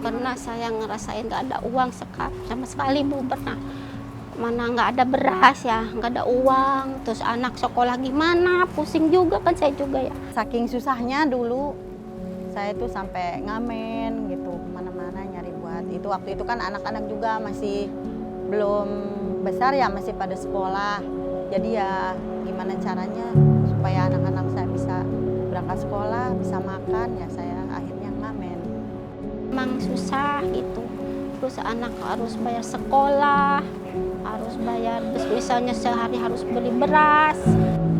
Karena saya ngerasain nggak ada uang sama sekali Bu, pernah. Mana nggak ada beras ya, nggak ada uang. Terus anak sekolah gimana, pusing juga kan saya juga ya. Saking susahnya dulu, saya tuh sampai ngamen gitu, kemana-mana nyari buat. Itu waktu itu kan anak-anak juga masih belum besar ya, masih pada sekolah. Jadi ya gimana caranya supaya anak-anak saya bisa berangkat sekolah, bisa makan, ya saya akhirnya ngamen. Emang susah gitu. Terus anak harus bayar sekolah, harus bayar, misalnya sehari harus beli beras.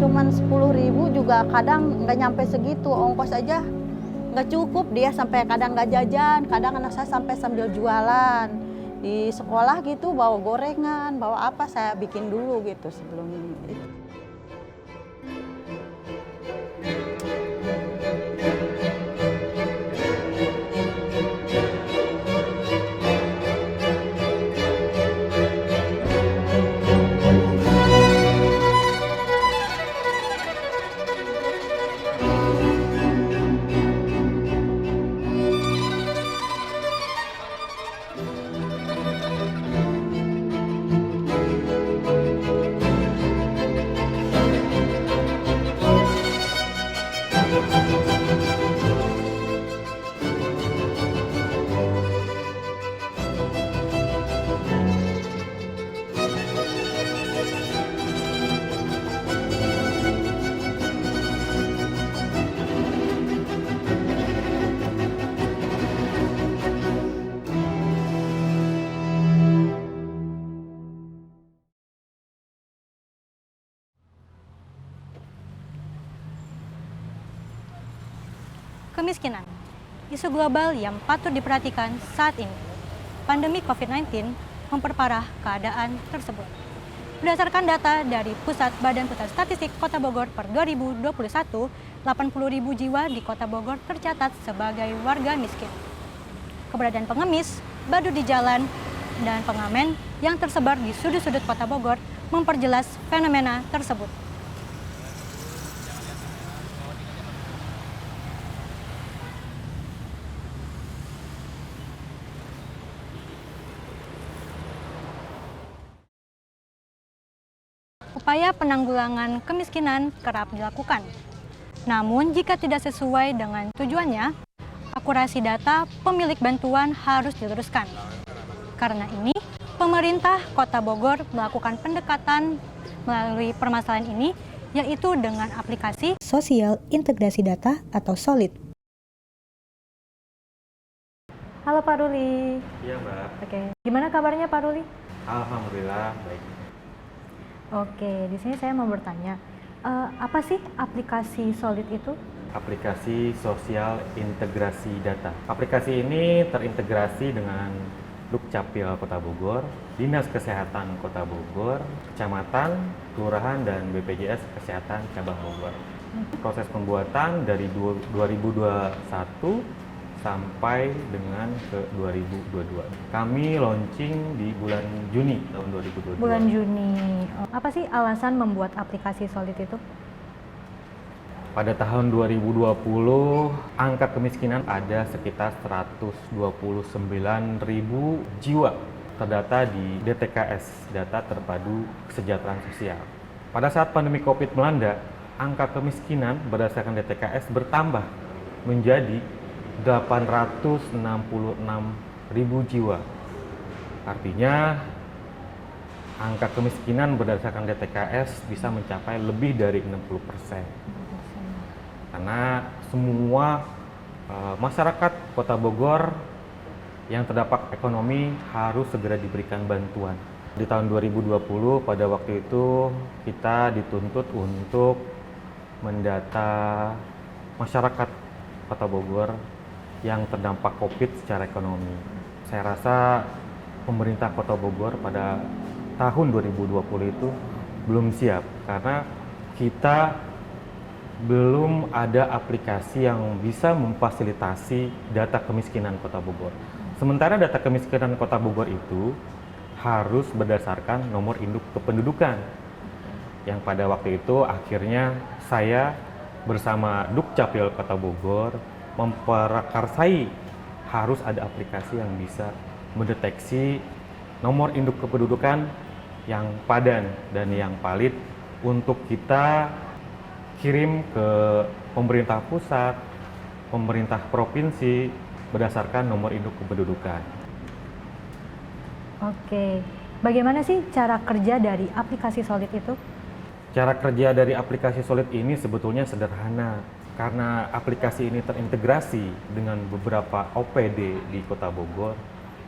Cuman 10.000 juga kadang nggak nyampe segitu, ongkos aja nggak cukup, dia sampai kadang nggak jajan, kadang anak saya sampai sambil jualan. Di sekolah gitu bawa gorengan, bawa apa saya bikin dulu gitu sebelum itu. Kemiskinan, isu global yang patut diperhatikan saat ini. Pandemi COVID-19 memperparah keadaan tersebut. Berdasarkan data dari Badan Pusat Statistik Kota Bogor per 2021, 80.000 jiwa di Kota Bogor tercatat sebagai warga miskin. Keberadaan pengemis, badut di jalan, dan pengamen yang tersebar di sudut-sudut Kota Bogor memperjelas fenomena tersebut. Upaya penanggulangan kemiskinan kerap dilakukan. Namun, jika tidak sesuai dengan tujuannya, akurasi data pemilik bantuan harus diluruskan. Karena ini, pemerintah Kota Bogor melakukan pendekatan melalui permasalahan ini, yaitu dengan aplikasi Sosial Integrasi Data atau SOLID. Halo Pak Ruli. Iya Mbak. Oke, gimana kabarnya Pak Ruli? Alhamdulillah baik. Oke, di sini saya mau bertanya, apa sih aplikasi SOLID itu? Aplikasi Sosial Integrasi Data. Aplikasi ini terintegrasi dengan Dukcapil Kota Bogor, Dinas Kesehatan Kota Bogor, Kecamatan, Kelurahan, dan BPJS Kesehatan Cabang Bogor. Proses pembuatan dari 2021 sampai dengan ke 2022. Kami launching di bulan Juni tahun 2022. Bulan Juni. Apa sih alasan membuat aplikasi SOLID itu? Pada tahun 2020, angka kemiskinan ada sekitar 129.000 jiwa terdata di DTKS, Data Terpadu Kesejahteraan Sosial. Pada saat pandemi COVID melanda, angka kemiskinan berdasarkan DTKS bertambah menjadi 866.000 jiwa. Artinya, angka kemiskinan berdasarkan DTKS bisa mencapai lebih dari 60%. Karena semua masyarakat Kota Bogor yang terdampak ekonomi harus segera diberikan bantuan. Di tahun 2020 pada waktu itu kita dituntut untuk mendata masyarakat Kota Bogor yang terdampak COVID secara ekonomi. Saya rasa pemerintah Kota Bogor pada tahun 2020 itu belum siap karena kita belum ada aplikasi yang bisa memfasilitasi data kemiskinan Kota Bogor. Sementara data kemiskinan Kota Bogor itu harus berdasarkan nomor induk kependudukan. Yang pada waktu itu akhirnya saya bersama Dukcapil Kota Bogor memprakarsai harus ada aplikasi yang bisa mendeteksi nomor induk kependudukan yang padan dan yang valid untuk kita kirim ke pemerintah pusat, pemerintah provinsi berdasarkan nomor induk kependudukan. Oke, bagaimana sih cara kerja dari aplikasi Solid itu? Cara kerja dari aplikasi Solid ini sebetulnya sederhana karena aplikasi ini terintegrasi dengan beberapa OPD di Kota Bogor.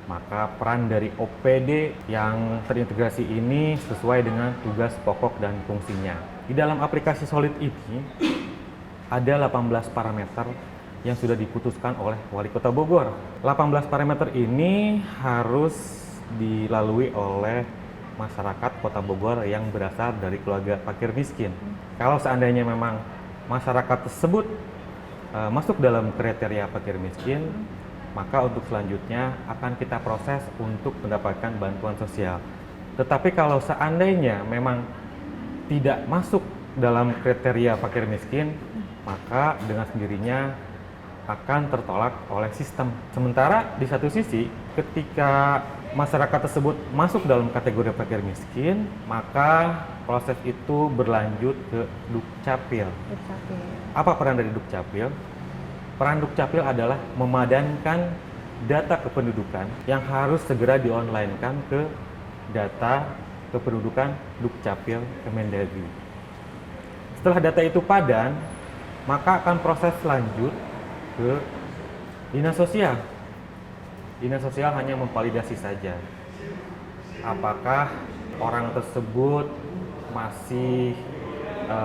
Maka peran dari OPD yang terintegrasi ini sesuai dengan tugas pokok dan fungsinya. Di dalam aplikasi Solid ini ada 18 parameter yang sudah diputuskan oleh Wali Kota Bogor. 18 parameter ini harus dilalui oleh masyarakat Kota Bogor yang berasal dari keluarga fakir miskin. Kalau seandainya memang masyarakat tersebut masuk dalam kriteria fakir miskin, maka untuk selanjutnya akan kita proses untuk mendapatkan bantuan sosial. Tetapi kalau seandainya memang tidak masuk dalam kriteria fakir miskin, maka dengan sendirinya akan tertolak oleh sistem. Sementara di satu sisi, ketika masyarakat tersebut masuk dalam kategori fakir miskin, maka proses itu berlanjut ke Dukcapil. Apa peran dari Dukcapil? Peran Dukcapil adalah memadankan data kependudukan yang harus segera di-online-kan ke data kependudukan Dukcapil Kemendagri. Setelah data itu padan, maka akan proses lanjut ke Dinas Sosial. Dinas Sosial hanya memvalidasi saja apakah orang tersebut masih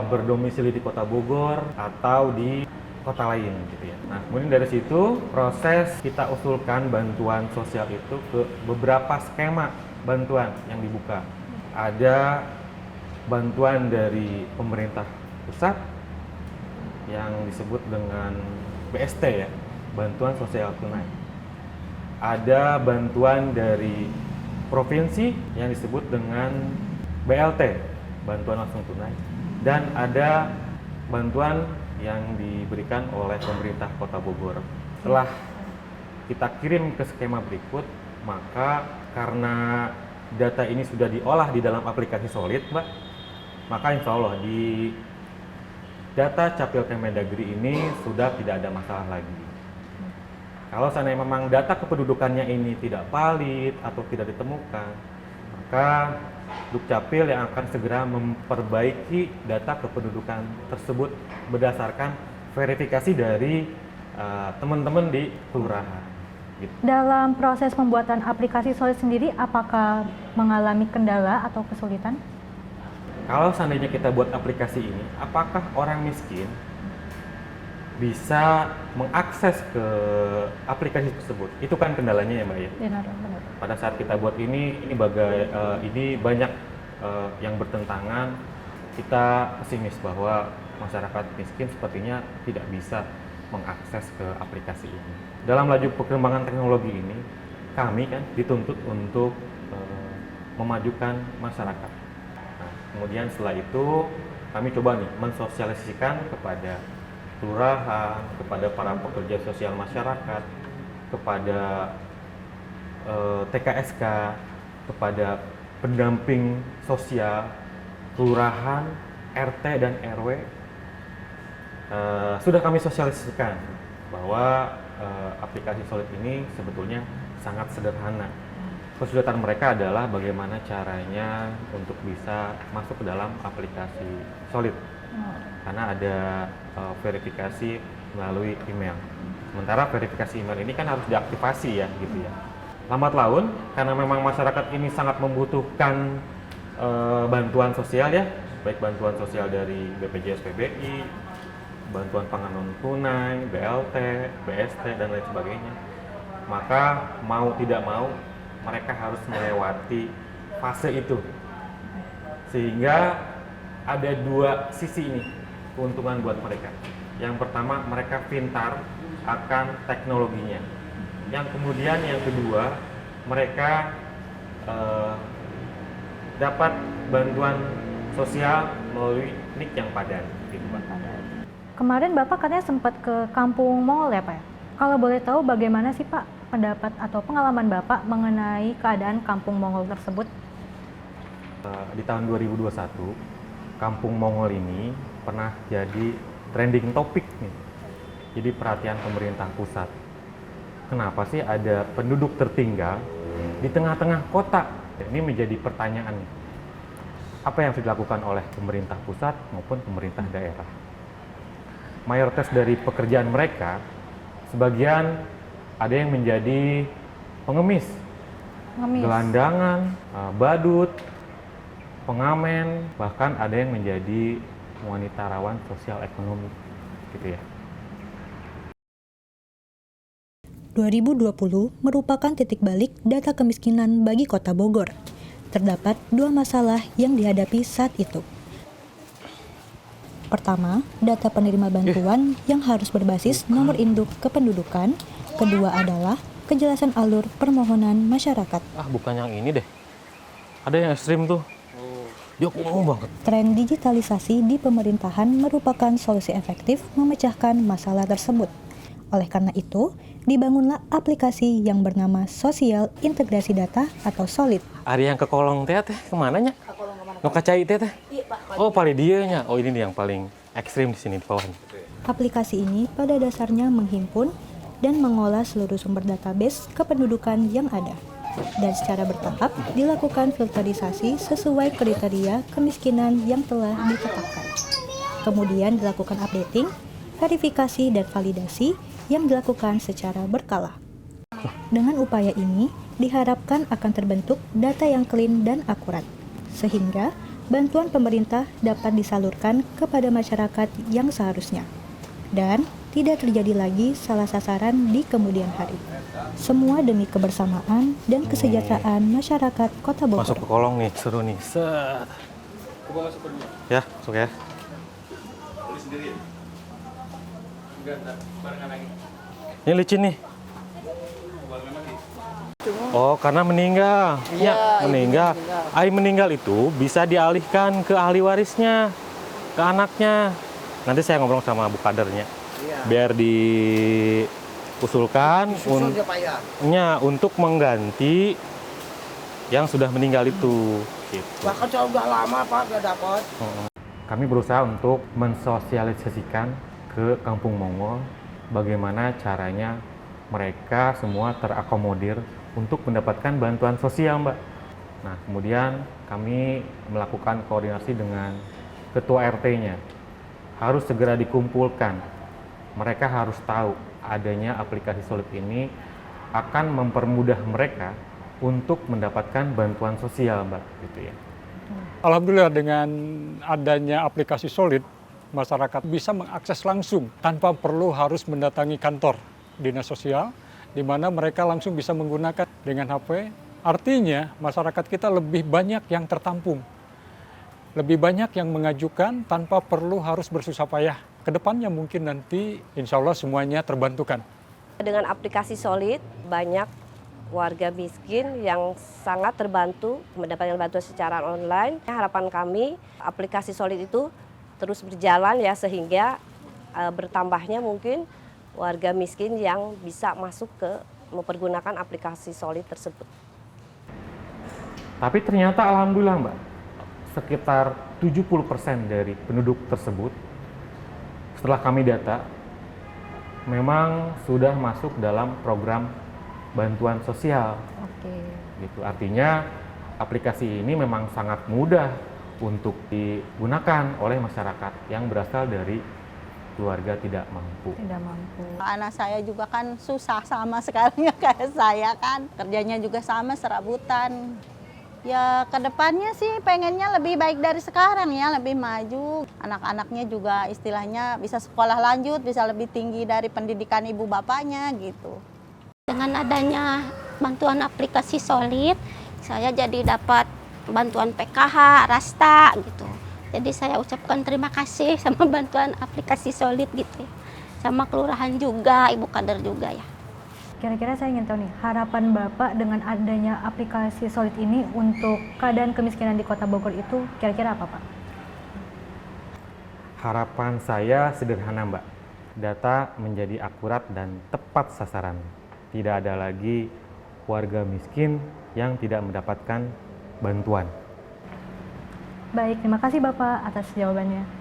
berdomisili di Kota Bogor atau di kota lain gitu ya. Nah, kemudian dari situ proses kita usulkan bantuan sosial itu ke beberapa skema bantuan yang dibuka. Ada bantuan dari pemerintah pusat yang disebut dengan BST ya, bantuan sosial tunai. Ada bantuan dari provinsi yang disebut dengan BLT, bantuan langsung tunai. Dan ada bantuan yang diberikan oleh pemerintah Kota Bogor. Setelah kita kirim ke skema berikut, maka karena data ini sudah diolah di dalam aplikasi Solid, Mbak, maka insya Allah di data Capil Kemendagri ini sudah tidak ada masalah lagi. Kalau seandainya memang data kependudukannya ini tidak valid atau tidak ditemukan, maka Dukcapil yang akan segera memperbaiki data kependudukan tersebut berdasarkan verifikasi dari teman-teman di kelurahan. Gitu. Dalam proses pembuatan aplikasi Solid sendiri, apakah mengalami kendala atau kesulitan? Kalau seandainya kita buat aplikasi ini, apakah orang miskin bisa mengakses ke aplikasi tersebut? Itu kan kendalanya ya, Mbak ya. Benar. Pada saat kita buat ini banyak yang bertentangan. Kita pesimis bahwa masyarakat miskin sepertinya tidak bisa mengakses ke aplikasi ini. Dalam laju perkembangan teknologi ini, kami kan dituntut untuk memajukan masyarakat. Nah, kemudian setelah itu kami coba nih mensosialisasikan kepada kelurahan, kepada para pekerja sosial masyarakat, kepada TKSK, kepada pendamping sosial, kelurahan, RT dan RW. Sudah kami sosialisasikan bahwa aplikasi Solid ini sebetulnya sangat sederhana. Kesulitan mereka adalah bagaimana caranya untuk bisa masuk ke dalam aplikasi Solid. Karena ada verifikasi melalui email. Sementara verifikasi email ini kan harus diaktifasi ya, gitu ya. Lambat laun, karena memang masyarakat ini sangat membutuhkan bantuan sosial ya, baik bantuan sosial dari BPJS PBI, bantuan pangan non tunai, BLT, BST dan lain sebagainya. Maka mau tidak mau mereka harus melewati fase itu. Sehingga ada dua sisi ini keuntungan buat mereka. Yang pertama, mereka pintar akan teknologinya. Yang kemudian yang kedua, mereka dapat bantuan sosial melalui NIK yang padan. Gitu, Pak. Kemarin Bapak katanya sempat ke Kampung Mall ya Pak ya? Kalau boleh tahu bagaimana sih Pak pendapat atau pengalaman Bapak mengenai keadaan kampung Mongol tersebut? Di tahun 2021, kampung Mongol ini pernah jadi trending topik nih. Jadi perhatian pemerintah pusat. Kenapa sih ada penduduk tertinggal di tengah-tengah kota? Ini menjadi pertanyaan. Apa yang harus dilakukan oleh pemerintah pusat maupun pemerintah daerah? Mayoritas dari pekerjaan mereka, sebagian ada yang menjadi pengemis, gelandangan, badut, pengamen, bahkan ada yang menjadi wanita rawan sosial ekonomi, gitu ya. 2020 merupakan titik balik data kemiskinan bagi Kota Bogor. Terdapat 2 masalah yang dihadapi saat itu. Pertama, data penerima bantuan yang harus berbasis nomor induk kependudukan. Kedua adalah kejelasan alur permohonan masyarakat. Bukan yang ini deh. Ada yang ekstrim tuh. Dia ngomong banget. Tren digitalisasi di pemerintahan merupakan solusi efektif memecahkan masalah tersebut. Oleh karena itu, dibangunlah aplikasi yang bernama Sosial Integrasi Data atau SOLID. Ari yang ke kolong teh kemana nya? No kacai teh. Oh, paling dia nya. Oh, ini nih yang paling ekstrim di sini di bawah. Aplikasi ini pada dasarnya menghimpun dan mengolah seluruh sumber database kependudukan yang ada. Dan secara bertahap dilakukan filterisasi sesuai kriteria kemiskinan yang telah ditetapkan. Kemudian dilakukan updating, verifikasi, dan validasi yang dilakukan secara berkala. Dengan upaya ini, diharapkan akan terbentuk data yang clean dan akurat, sehingga bantuan pemerintah dapat disalurkan kepada masyarakat yang seharusnya, dan tidak terjadi lagi salah sasaran di kemudian hari. Semua demi kebersamaan dan kesejahteraan masyarakat Kota Bogor. Masuk ke kolong nih, seru nih. Set. Ya, masuk ya. Ini licin nih. Oh, karena meninggal. Iya, meninggal. Air meninggal itu bisa dialihkan ke ahli warisnya, ke anaknya. Nanti saya ngobrol sama Bu Kadernya. Biar diusulkan untuk mengganti yang sudah meninggal itu. Gitu. Bahkan saya udah lama Pak nggak dapat. Kami berusaha untuk mensosialisasikan ke Kampung Mongol bagaimana caranya mereka semua terakomodir untuk mendapatkan bantuan sosial, Mbak. Nah, kemudian kami melakukan koordinasi dengan ketua RT-nya. Harus segera dikumpulkan. Mereka harus tahu adanya aplikasi SOLID ini akan mempermudah mereka untuk mendapatkan bantuan sosial, Mbak, gitu ya. Alhamdulillah dengan adanya aplikasi SOLID, masyarakat bisa mengakses langsung tanpa perlu harus mendatangi kantor dinas sosial, di mana mereka langsung bisa menggunakan dengan HP. Artinya masyarakat kita lebih banyak yang tertampung, lebih banyak yang mengajukan tanpa perlu harus bersusah payah. Kedepannya mungkin nanti insya Allah semuanya terbantukan. Dengan aplikasi SOLID, banyak warga miskin yang sangat terbantu mendapatkan bantuan secara online. Harapan kami aplikasi SOLID itu terus berjalan ya, sehingga bertambahnya mungkin warga miskin yang bisa masuk ke mempergunakan aplikasi SOLID tersebut. Tapi ternyata alhamdulillah, Mbak, sekitar 70% dari penduduk tersebut setelah kami data memang sudah masuk dalam program bantuan sosial. Oke. Gitu. Artinya aplikasi ini memang sangat mudah untuk digunakan oleh masyarakat yang berasal dari keluarga tidak mampu. Tidak mampu. Anak saya juga kan susah sama sekali kayak saya kan. Kerjanya juga sama serabutan. Ya kedepannya sih pengennya lebih baik dari sekarang ya, lebih maju. Anak-anaknya juga istilahnya bisa sekolah lanjut, bisa lebih tinggi dari pendidikan ibu bapaknya gitu. Dengan adanya bantuan aplikasi SOLID, saya jadi dapat bantuan PKH, Rasta gitu. Jadi saya ucapkan terima kasih sama bantuan aplikasi SOLID gitu. Sama kelurahan juga, Ibu Kader juga ya. Kira-kira saya ingin tahu nih, harapan Bapak dengan adanya aplikasi SOLID ini untuk keadaan kemiskinan di Kota Bogor itu kira-kira apa, Pak? Harapan saya sederhana, Mbak. data menjadi akurat dan tepat sasaran. Tidak ada lagi warga miskin yang tidak mendapatkan bantuan. Baik, terima kasih Bapak atas jawabannya.